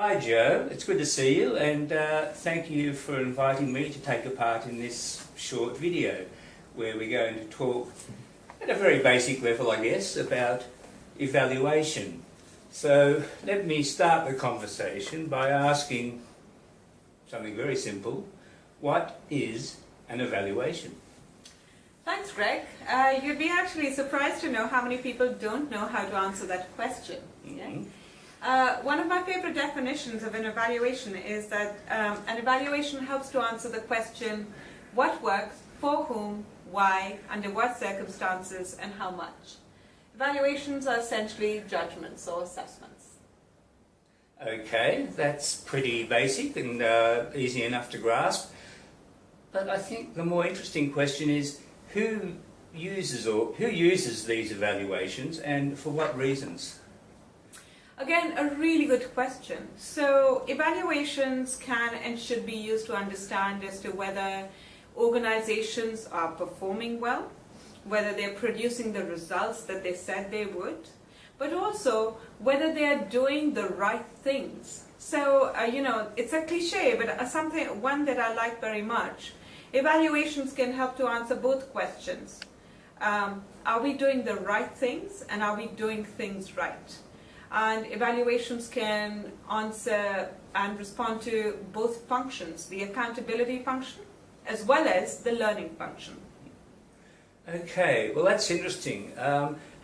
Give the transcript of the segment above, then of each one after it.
Hi Joe, it's good to see you, and thank you for inviting me to take a part in this short video where we're going to talk at a very basic level, I guess, about evaluation. So let me start the conversation by asking something very simple. What is an evaluation? Thanks, Greg. You'd be actually surprised to know how many people don't know how to answer that question. Mm-hmm. One of my favorite definitions of an evaluation is that an evaluation helps to answer the question, what works, for whom, why, under what circumstances, and how much. Evaluations are essentially judgments or assessments. Okay, that's pretty basic and easy enough to grasp. But I think the more interesting question is who uses these evaluations and for what reasons? Again, a really good question. So evaluations can and should be used to understand as to whether organizations are performing well, whether they're producing the results that they said they would, but also whether they're doing the right things. So, it's a cliche, but one that I like very much. Evaluations can help to answer both questions. Are we doing the right things, and are we doing things right? And evaluations can answer and respond to both functions, the accountability function as well as the learning function. Okay, well that's interesting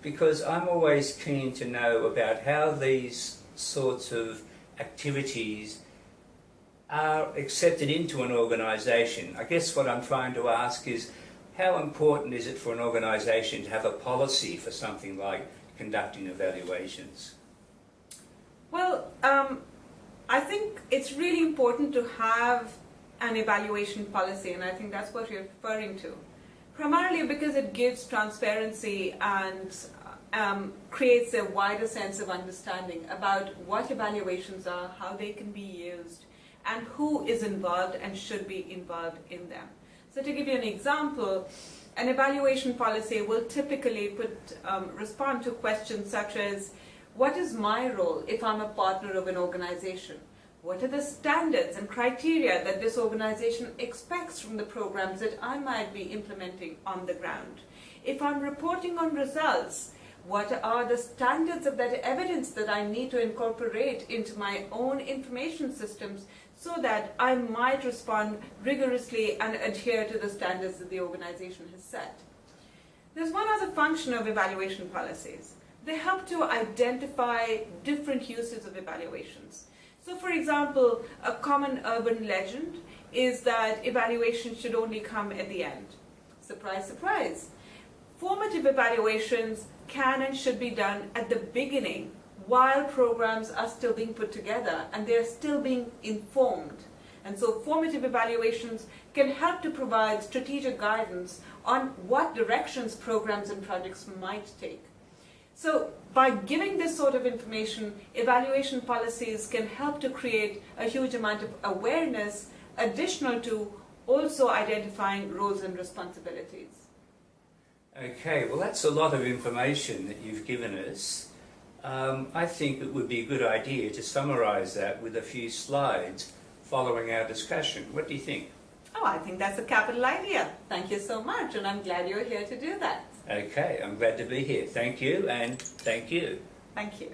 because I'm always keen to know about how these sorts of activities are accepted into an organisation. I guess what I'm trying to ask is how important is it for an organisation to have a policy for something like conducting evaluations? Well, I think it's really important to have an evaluation policy, and I think that's what you're referring to. Primarily because it gives transparency and creates a wider sense of understanding about what evaluations are, how they can be used, and who is involved and should be involved in them. So to give you an example, an evaluation policy will typically respond to questions such as, what is my role if I'm a partner of an organization? What are the standards and criteria that this organization expects from the programs that I might be implementing on the ground? If I'm reporting on results, what are the standards of that evidence that I need to incorporate into my own information systems so that I might respond rigorously and adhere to the standards that the organization has set? There's one other function of evaluation policies. They help to identify different uses of evaluations. So for example, a common urban legend is that evaluation should only come at the end. Surprise, surprise. Formative evaluations can and should be done at the beginning while programs are still being put together and they're still being informed. And so formative evaluations can help to provide strategic guidance on what directions programs and projects might take. So by giving this sort of information, evaluation policies can help to create a huge amount of awareness, additional to also identifying roles and responsibilities. Okay, well that's a lot of information that you've given us. I think it would be a good idea to summarise that with a few slides following our discussion. What do you think? Oh, I think that's a capital idea. Thank you so much, and I'm glad you're here to do that. Okay, I'm glad to be here. Thank you, and thank you. Thank you.